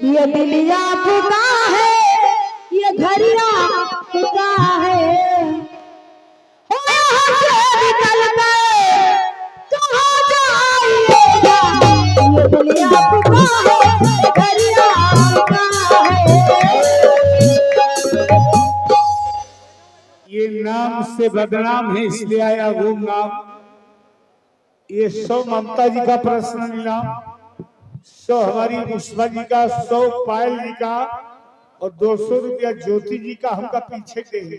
ये दिल आपका है, ये घर आपका है। ओ यहाँ से निकल गए कहाँ जाइएगा, ये दिल आपका है, घर आपका है। ये नाम से बदनाम है इसलिए आया वो नाम। ये 100 ममता जी का पर्सनल नाम, 100 हमारी मुस्मा जी का, 100 पायल जी का और 200 रुपया ज्योति जी का हमका पीछे के है।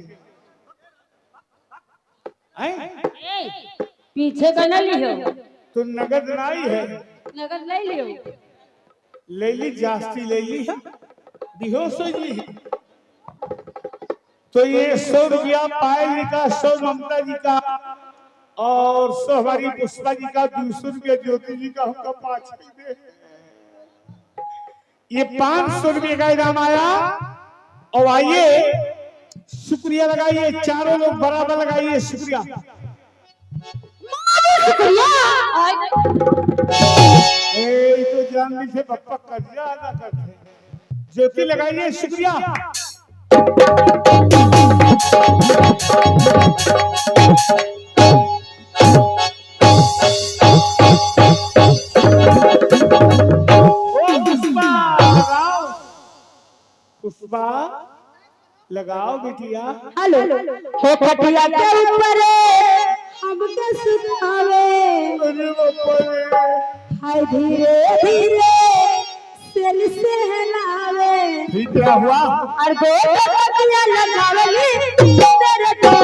पीछे का न लियो तो नगद नहीं है, नगद नहीं लियो, ले ली जास्ती ले ली है, बेहोश हो जी। तो ये 100 रुपया पायल जी का, 100 ममता जी का और 100 हमारी पुष्पा जी का, 200 रुपया ज्योति जी का हमका पाँच दे। ये 500 रुपये का इनाम आया। और आइए शुक्रिया लगाइए, चारों लोग बराबर लगाइए शुक्रिया। तो जानवी से पप्पा कर्जा अदा करते, ज्योति लगाइए शुक्रिया। पुष्पा लगाओ बिटिया। हेलो हो खटिया के ऊपर हमके सुनावे, हाय धीरे धीरे सेल से हलावे। ठीक क्या हुआ? और दो खटिया लगावली तेरे दो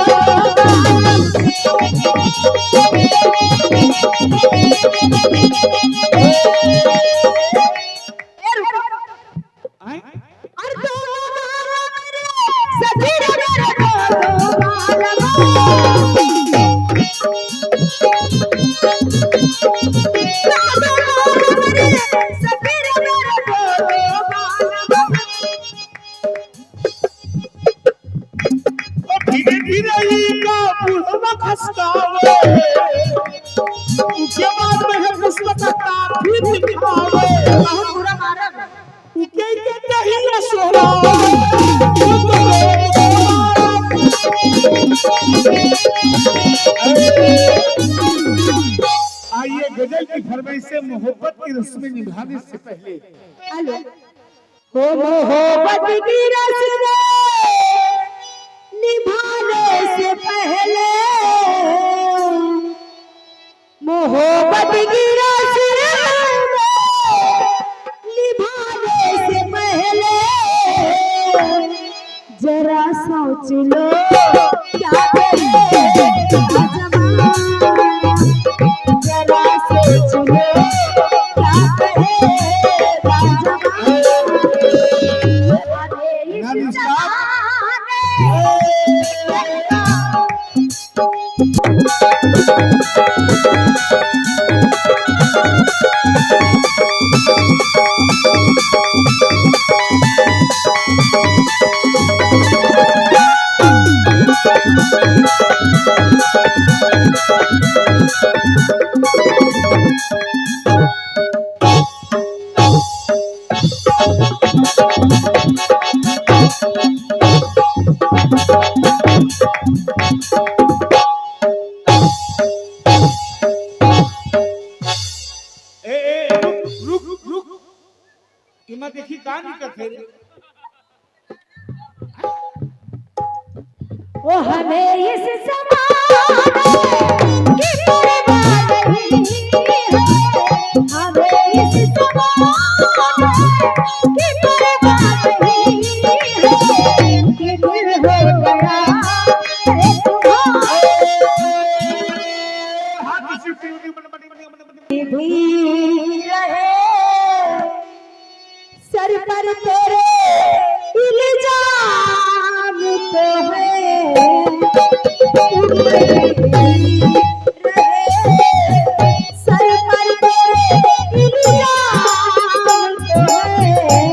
धीरे धीरे का बुढ़वा खसकावे, उसके बाद में है पुष्पा का काफी दिखावे। बहुत बुरा मारा उके के कहिया सोरा आइए गजल की फरमाइश से मोहब्बत की रस्में निभाने से पहले, हेलो हो मोहब्बत की रस्में निभाने से पहले, मोहब्बत की रस्में निभाने से पहले जरा सोच लो क्या कहे जमाना, जरा सोच लो क्या कहे जमाना। देखी कहा निकलते वो हमें इस ज़माने की परवाह नहीं है, हमें इस ज़माने की परवाह नहीं है, कि दिल हो गया है तुम्हारा भी रहे सर पर तेरे इल्जाम तो है, सर पर तेरे इल्जाम तो है।